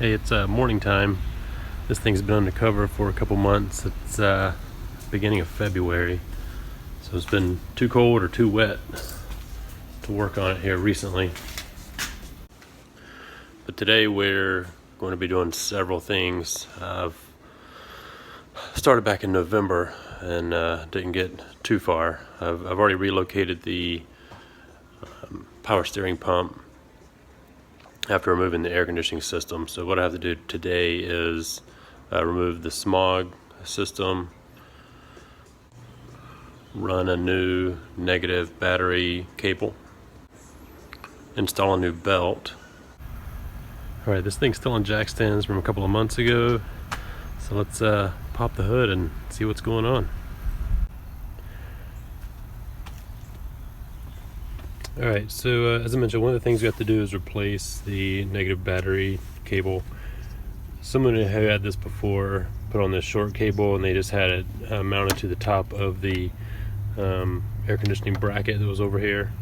Hey, it's morning time. This thing's been undercover for a couple months. It's beginning of February, so it's been too cold or too wet to work on it here recently. But today we're going to be doing several things. I've started back in November and didn't get too far. I've already relocated the power steering pump after removing the air conditioning system. So what I have to do today is remove the smog system, run a new negative battery cable, install a new belt. All right, this thing's still on jack stands from a couple of months ago. So let's pop the hood and see what's going on. All right, so as I mentioned, one of the things we have to do is replace the negative battery cable. Someone who had this before put on this short cable and they just had it mounted to the top of the air conditioning bracket that was over here.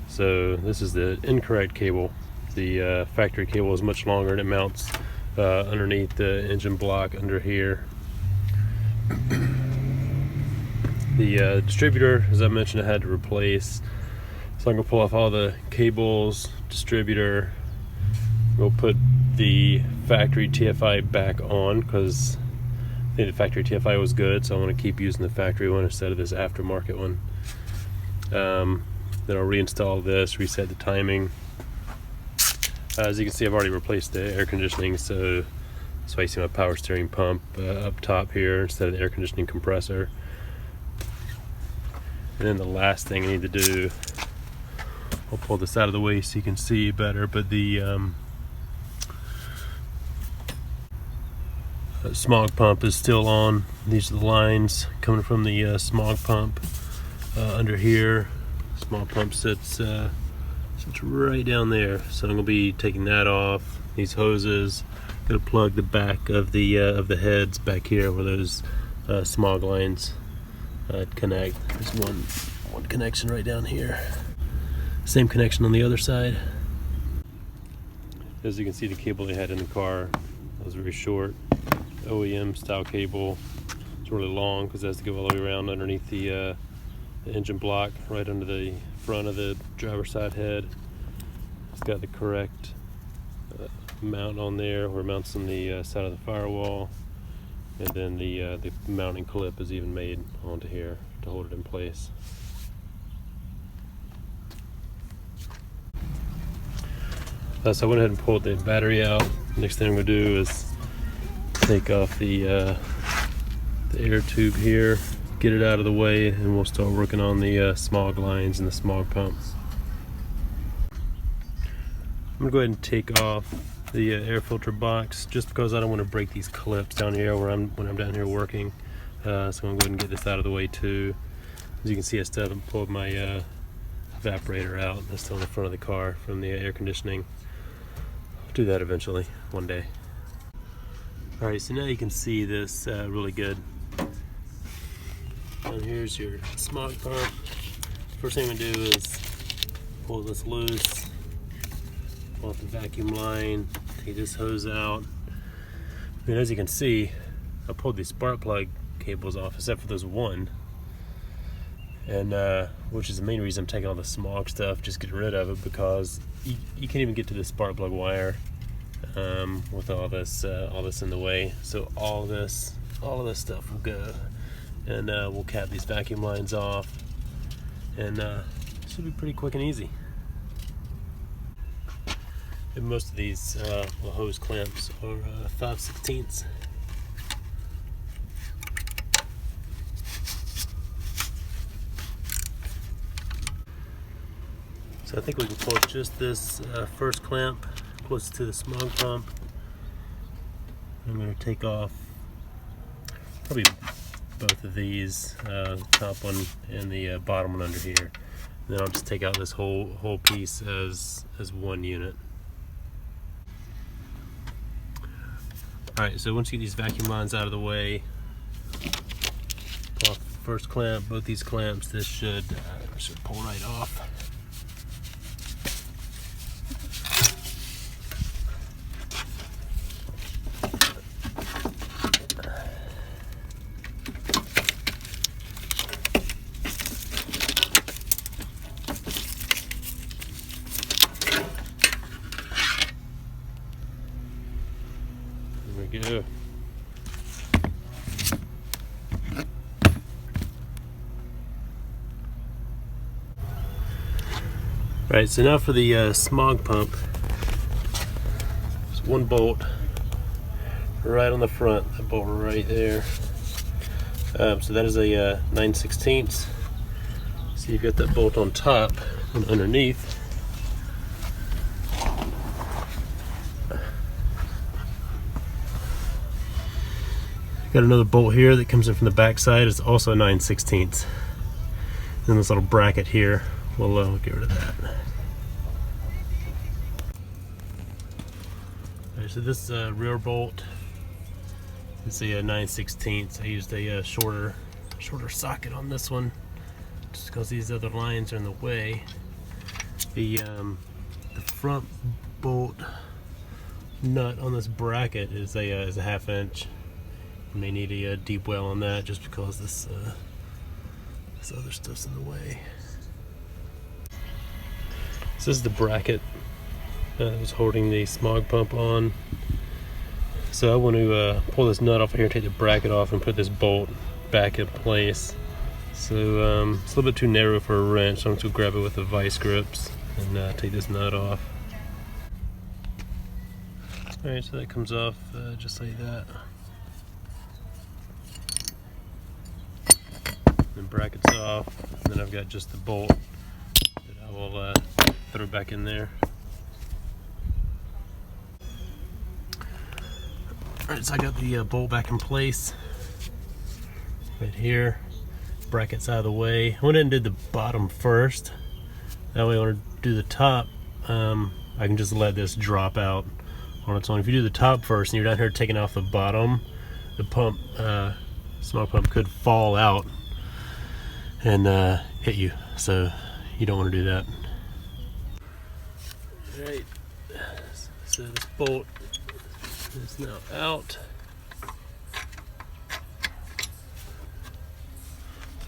So this is the incorrect cable. The factory cable is much longer and it mounts underneath the engine block under here. The distributor, as I mentioned, I had to replace. So I'm going to pull off all the cables, distributor. We'll put the factory TFI back on because I think the factory TFI was good, so I'm going to keep using the factory one instead of this aftermarket one. Then I'll reinstall this, reset the timing. As you can see, I've already replaced the air conditioning, so that's why you see my power steering pump up top here instead of the air conditioning compressor. And then the last thing I need to do, I'll pull this out of the way so you can see better, but the smog pump is still on. These are the lines coming from the smog pump under here. Smog pump sits right down there, so I'm going to be taking that off. These hoses, going to plug the back of the heads back here where those smog lines connect. There's one connection right down here. Same connection on the other side. As you can see, the cable they had in the car was very short, OEM style cable. It's really long because it has to go all the way around underneath the engine block, right under the front of the driver's side head. It's got the correct mount on there, where it mounts on the side of the firewall, and then the mounting clip is even made onto here to hold it in place. So I went ahead and pulled the battery out. Next thing I'm going to do is take off the air tube here, get it out of the way, and we'll start working on the smog lines and the smog pump. I'm going to go ahead and take off the air filter box just because I don't want to break these clips down here when I'm down here working. So I'm going to go ahead and get this out of the way too. As you can see, I still haven't pulled my evaporator out. That's still in the front of the car from the air conditioning. I'll do that eventually, one day. Alright, so now you can see this really good. Down here's your smog pump. First thing I'm going to do is pull this loose, pull off the vacuum line, take this hose out. And as you can see, I pulled these spark plug cables off except for this one. And which is the main reason I'm taking all the smog stuff, just getting rid of it, because you can't even get to the spark plug wire with all this in the way. So all of this stuff will go, and we'll cap these vacuum lines off, and it should be pretty quick and easy. And most of these hose clamps are 5/16. So I think we can pull just this first clamp close to the smog pump. I'm going to take off probably both of these, the top one and the bottom one under here. And then I'll just take out this whole piece as one unit. Alright, so once you get these vacuum lines out of the way, pull off the first clamp, both these clamps, this should pull right off. Alright, so now for the smog pump. There's one bolt right on the front, that bolt right there. So that is a 9/16. So you've got that bolt on top and underneath. Got another bolt here that comes in from the back side. It's also 9/16. And this little bracket here, we'll get rid of that. Alright, so this rear bolt, it's a 9/16. I used a shorter socket on this one, just because these other lines are in the way. The front bolt nut on this bracket is a 1/2 inch. You may need a deep well on that, just because this other stuff's in the way. So this is the bracket that was holding the smog pump on. So I want to pull this nut off of here, take the bracket off, and put this bolt back in place. So it's a little bit too narrow for a wrench, so I'm just going to grab it with the vice grips and take this nut off. Alright, so that comes off just like that. And bracket's off, and then I've got just the bolt that I will throw back in there. Alright, so I got the bolt back in place right here. Bracket's out of the way. I went ahead and did the bottom first. That way, when I do the top, I can just let this drop out on its own. If you do the top first and you're down here taking off the bottom, the pump, smog pump could fall out and hit you. So you don't want to do that. Alright, so this bolt is now out.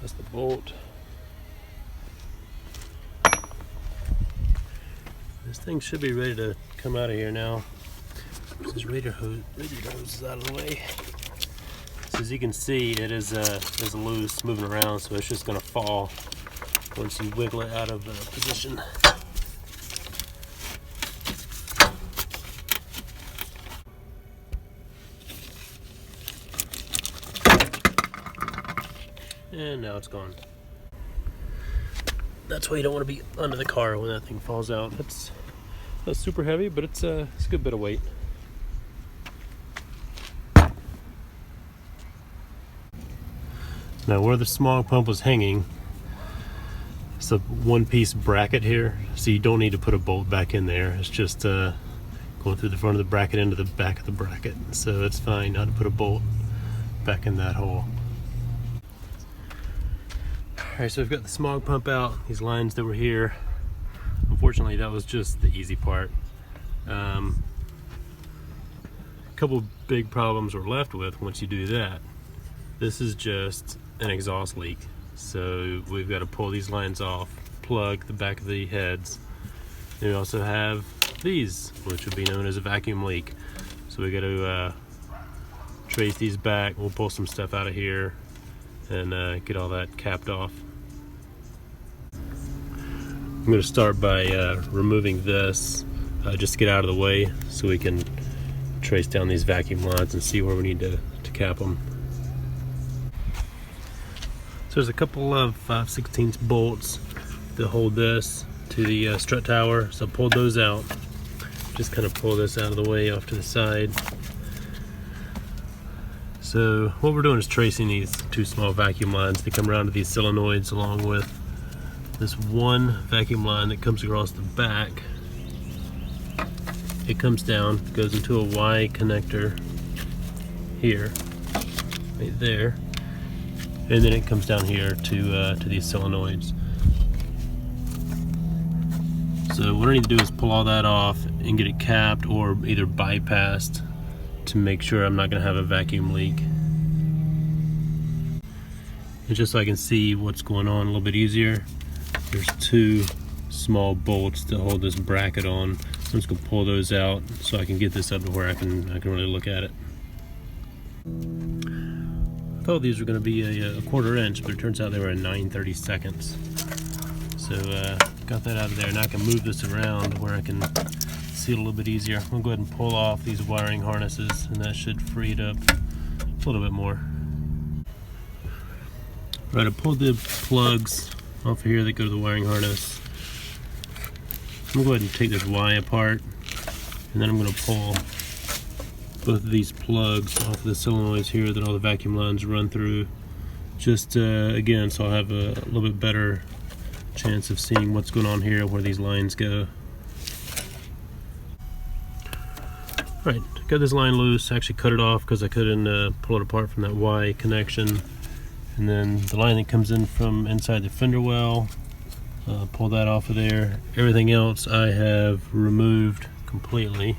That's the bolt. This thing should be ready to come out of here now. This radiator hose is out of the way. So as you can see, it is loose, moving around, so it's just going to fall once you wiggle it out of position. And now it's gone. That's why you don't want to be under the car when that thing falls out. It's not super heavy, but it's a good bit of weight. Now where the smog pump was hanging, it's a one-piece bracket here, so you don't need to put a bolt back in there. It's just going through the front of the bracket into the back of the bracket. So it's fine not to put a bolt back in that hole. Alright, so we've got the smog pump out, these lines that were here. Unfortunately, that was just the easy part. A couple big problems we're left with once you do that. This is just an exhaust leak. So we've got to pull these lines off, plug the back of the heads. Then we also have these, which would be known as a vacuum leak. So we got to trace these back. We'll pull some stuff out of here and get all that capped off. I'm going to start by removing this just to get out of the way so we can trace down these vacuum lines and see where we need to cap them. So there's a couple of 5/16 bolts that hold this to the strut tower, so I pulled those out. Just kind of pull this out of the way off to the side. So what we're doing is tracing these two small vacuum lines. They come around to these solenoids along with this one vacuum line that comes across the back. It comes down, goes into a Y connector here, right there, and then it comes down here to these solenoids. So what I need to do is pull all that off and get it capped or either bypassed to make sure I'm not going to have a vacuum leak. And just so I can see what's going on a little bit easier, there's two small bolts to hold this bracket on. I'm just going to pull those out so I can get this up to where I can really look at it. I thought these were going to be a 1/4 inch, but it turns out they were a 9/32. So got that out of there. Now I can move this around where I can see it a little bit easier. I'm gonna go ahead and pull off these wiring harnesses, and that should free it up a little bit more. Right, I pulled the plugs off of here that go to the wiring harness. I'm gonna go ahead and take this Y apart, and then I'm gonna pull both of these plugs off of the solenoids here that all the vacuum lines run through. Just again, so I'll have a little bit better chance of seeing what's going on here, where these lines go. Right, got this line loose. I actually cut it off because I couldn't pull it apart from that Y connection. And then the line that comes in from inside the fender well, pull that off of there. Everything else I have removed completely.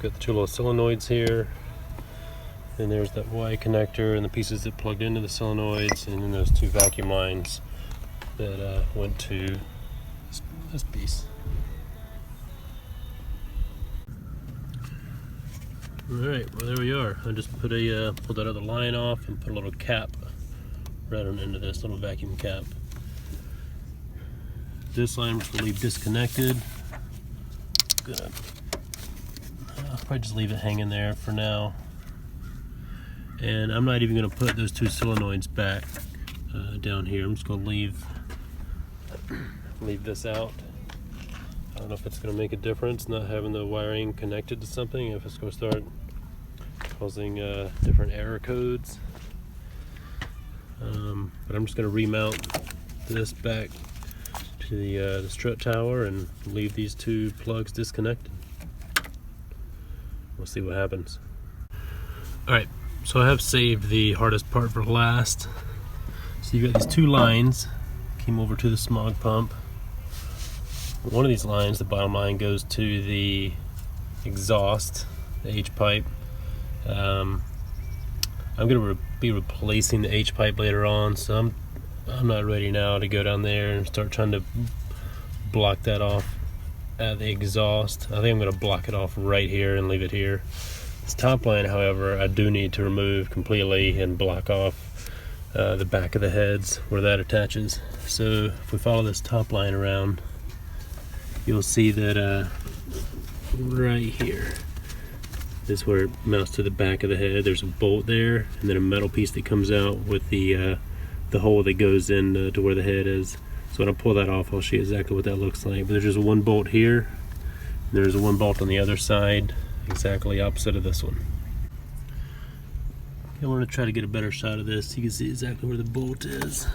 Got the two little solenoids here. Then there's that Y connector and the pieces that plugged into the solenoids, and then those two vacuum lines that went to this piece. Alright, well there we are. I just put pulled that other line off and put a little cap right on into this little vacuum cap. This line was really disconnected. Good. I'll probably just leave it hanging there for now. And I'm not even going to put those two solenoids back down here. I'm just going to leave this out. I don't know if it's going to make a difference not having the wiring connected to something, if it's going to start causing different error codes. But I'm just going to remount this back to the strut tower and leave these two plugs disconnected. We'll see what happens. Alright, so I have saved the hardest part for last. So you've got these two lines, came over to the smog pump. One of these lines, the bottom line, goes to the exhaust, the H pipe. I'm going to be replacing the H pipe later on, so I'm not ready now to go down there and start trying to block that off at the exhaust. I think I'm going to block it off right here and leave it here. This top line, however, I do need to remove completely and block off the back of the heads where that attaches. So if we follow this top line around, you'll see that right here, this is where it mounts to the back of the head. There's a bolt there, and then a metal piece that comes out with the hole that goes in to where the head is. So when I pull that off, I'll show you exactly what that looks like. But there's just one bolt here, and there's one bolt on the other side, exactly opposite of this one. I want to try to get a better shot of this. You can see exactly where the bolt is.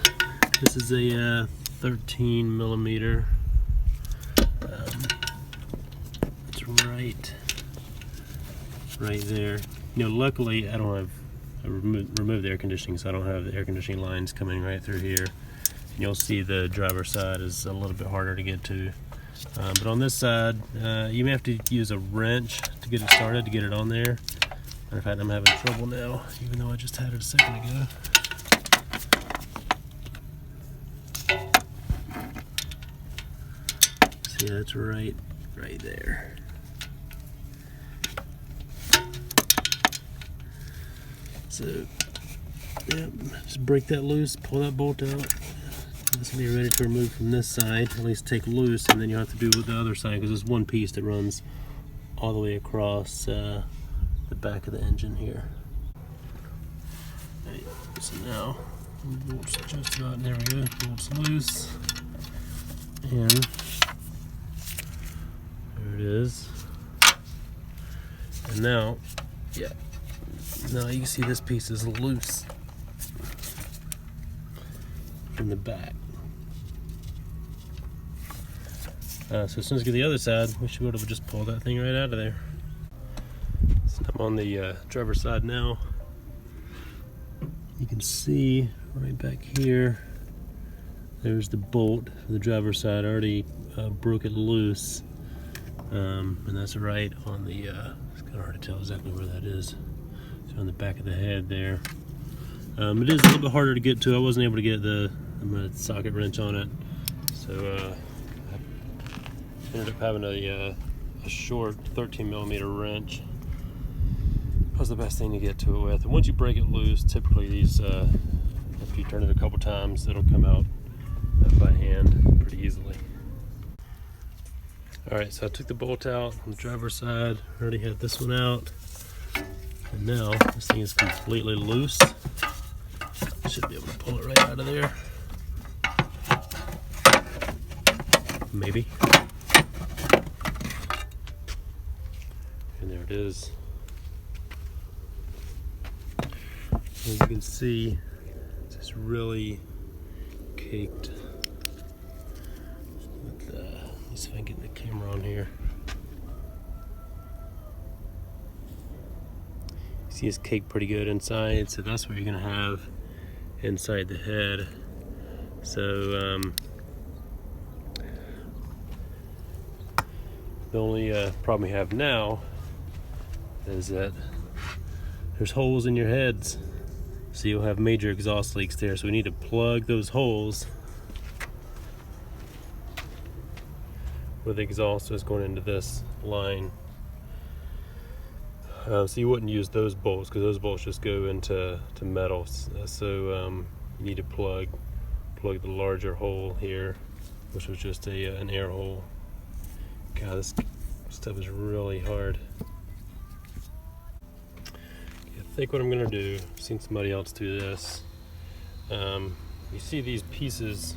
This is a 13 millimeter. It's right there. You know, luckily I don't have, I removed the air conditioning, so I don't have the air conditioning lines coming right through here. And you'll see the driver's side is a little bit harder to get to. But on this side, you may have to use a wrench to get it started, to get it on there. Matter of fact, I'm having trouble now, even though I just had it a second ago. See, that's right there. So, yeah, just break that loose, pull that bolt out. This will be ready to remove from this side, at least take loose, and then you'll have to do it with the other side, because there's one piece that runs all the way across the back of the engine here. Right, so now, the bolt's just about, there we go, bolt's loose, and there it is. And now, yeah, now you can see this piece is loose from the back. So as soon as we get the other side, we should be able to just pull that thing right out of there. So I'm on the driver's side now. You can see right back here, there's the bolt for the driver's side. I already broke it loose, and that's right on the, it's kind of hard to tell exactly where that is. It's on the back of the head there. It is a little bit harder to get to. I wasn't able to get the socket wrench on it, so I ended up having a short 13 millimeter wrench. That was the best thing to get to it with. And once you break it loose, typically these, if If you turn it a couple times, it'll come out by hand pretty easily. Alright, so I took the bolt out on the driver's side, already had this one out, and now this thing is completely loose. Should be able to pull it right out of there. Maybe. And there it is. As you can see, it's just really caked. Let's see if I can get the camera on here. See, it's caked pretty good inside, so that's what you're gonna have inside the head. So the only problem we have now is that there's holes in your heads, so you'll have major exhaust leaks there. So we need to plug those holes where the exhaust is going into this line. So you wouldn't use those bolts because those bolts just go into metal. So you need to plug the larger hole here, which was just an air hole. God, this stuff is really hard. I think what I'm gonna do, I've seen somebody else do this. You see these pieces,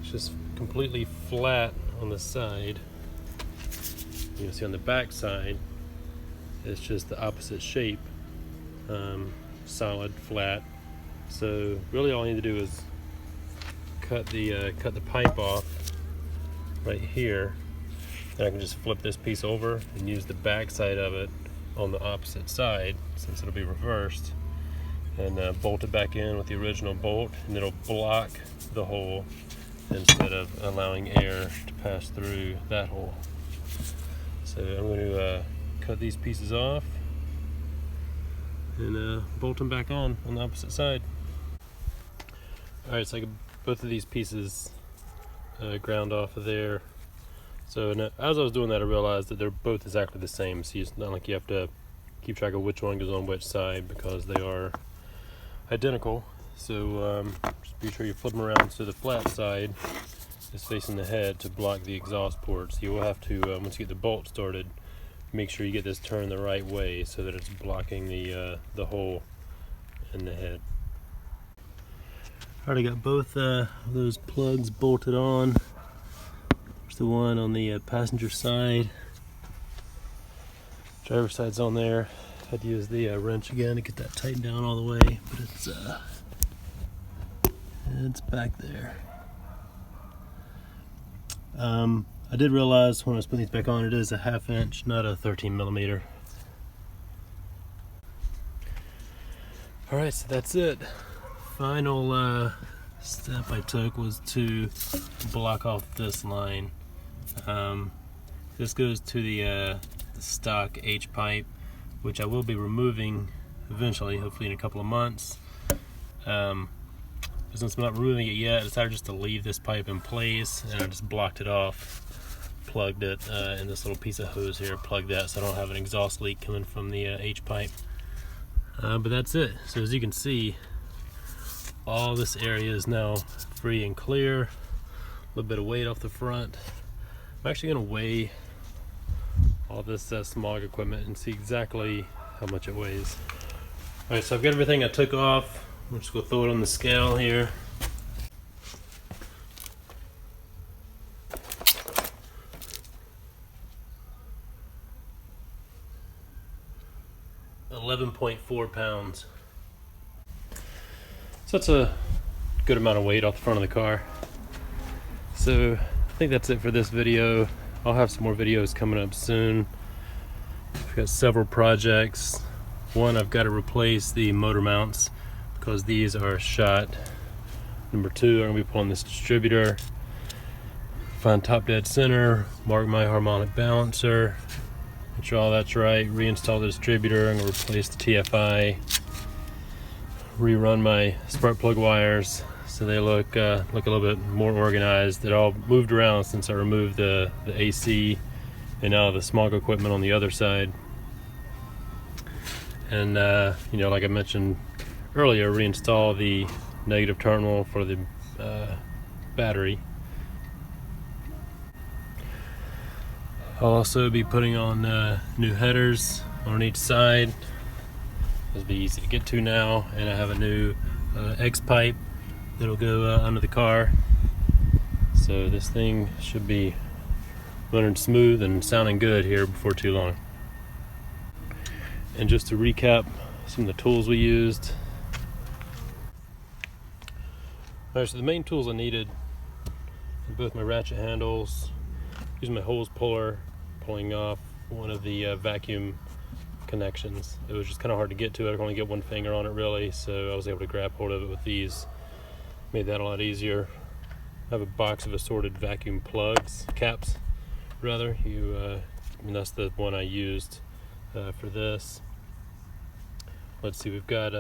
it's just completely flat on the side. You can see on the back side, it's just the opposite shape, solid, flat. So really all I need to do is cut the pipe off right here, and I can just flip this piece over and use the back side of it on the opposite side, since it'll be reversed, and bolt it back in with the original bolt, and it'll block the hole instead of allowing air to pass through that hole. So I'm going to cut these pieces off and bolt them back on the opposite side. Alright, so I got both of these pieces ground off of there. So as I was doing that, I realized that they're both exactly the same. So it's not like you have to keep track of which one goes on which side, because they are identical. So just be sure you flip them around so the flat side is facing the head to block the exhaust ports. You will have to, once you get the bolt started, make sure you get this turned the right way so that it's blocking the hole in the head. Already got both those plugs bolted on. There's the one on the passenger side. Driver's side's on there. Had to use the wrench again to get that tightened down all the way, but it's back there. I did realize when I was putting these back on, it is a 1/2 inch, not a 13 millimeter. Alright, so that's it. Final step I took was to block off this line. This goes to the stock H pipe, which I will be removing eventually, hopefully in a couple of months. But since I'm not removing it yet, I decided just to leave this pipe in place, and I just blocked it off, plugged it in this little piece of hose here, plugged that so I don't have an exhaust leak coming from the H pipe. But that's it. So as you can see, all this area is now free and clear. A little bit of weight off the front. I'm actually going to weigh all this Smog equipment and see exactly how much it weighs. Alright, so I've got everything I took off. I'm just going to throw it on the scale here. $11.4 pounds. So that's a good amount of weight off the front of the car. So I think that's it for this video. I'll have some more videos coming up soon. I've got several projects. One, I've got to replace the motor mounts because these are shot. Number two, I'm going to be pulling this distributor, find top dead center, mark my harmonic balancer, make sure all that's right, reinstall the distributor. I'm going to replace the TFI, rerun my spark plug wires so they look a little bit more organized. They're all moved around since I removed the AC and now the Smog equipment on the other side. And you know, like I mentioned earlier, reinstall the negative terminal for the battery. I'll also be putting on new headers on each side. It'll be easy to get to now, and I have a new X pipe that'll go under the car. So this thing should be running smooth and sounding good here before too long. And just to recap some of the tools we used. Alright, so the main tools I needed are both my ratchet handles, using my hose puller, pulling off one of the vacuum connections. It was just kind of hard to get to. I could only get one finger on it really, so I was able to grab hold of it with these. Made that a lot easier. I have a box of assorted vacuum plugs, caps rather. And that's the one I used for this. Let's see, we've got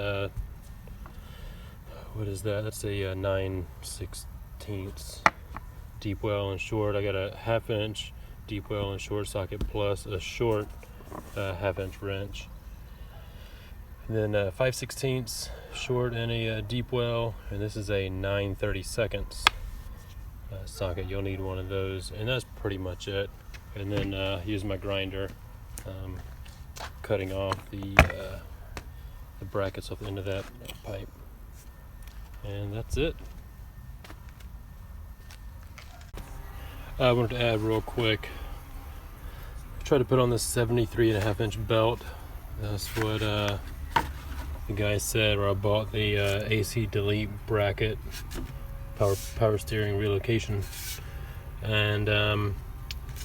what is that? That's a 9/16 deep well and short. I got a 1/2 inch deep well and short socket plus a short 1/2 inch wrench. And then 5/16 short and a deep well, and this is a 9/32 socket. You'll need one of those, and that's pretty much it. And then use my grinder, cutting off the brackets off the end of that pipe, and that's it. I wanted to add real quick, I tried to put on this 73.5 inch belt. That's what the guy said, where I bought the AC Delete bracket, power steering relocation, and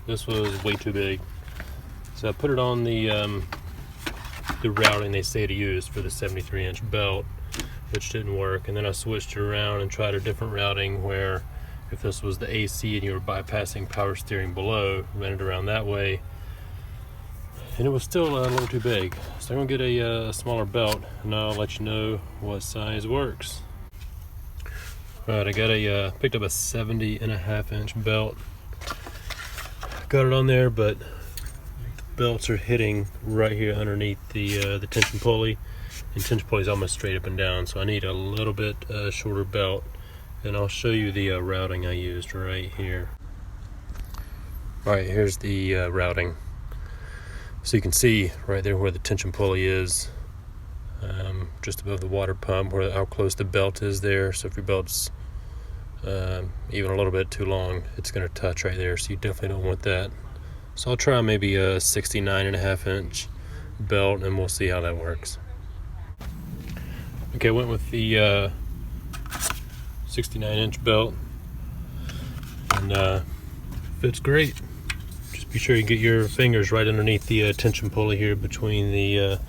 this was way too big, so I put it on the routing they say to use for the 73 inch belt, which didn't work. And then I switched it around and tried a different routing where if this was the AC and you were bypassing power steering below, ran it around that way, and it was still a little too big. So I'm gonna get a smaller belt, and I'll let you know what size works. Alright, I got picked up a 70.5 inch belt. Got it on there, but the belts are hitting right here underneath the tension pulley, and tension pulley is almost straight up and down, so I need a little bit shorter belt, and I'll show you the routing I used right here. Alright, here's the routing. So you can see right there where the tension pulley is, just above the water pump, where how close the belt is there. So if your belt's even a little bit too long, it's going to touch right there, so you definitely don't want that. So I'll try maybe a 69.5 inch belt, and we'll see how that works. Okay, I went with the 69 inch belt, and fits great. Just be sure you get your fingers right underneath the tension pulley here between the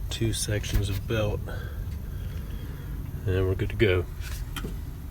two sections of belt, and we're good to go.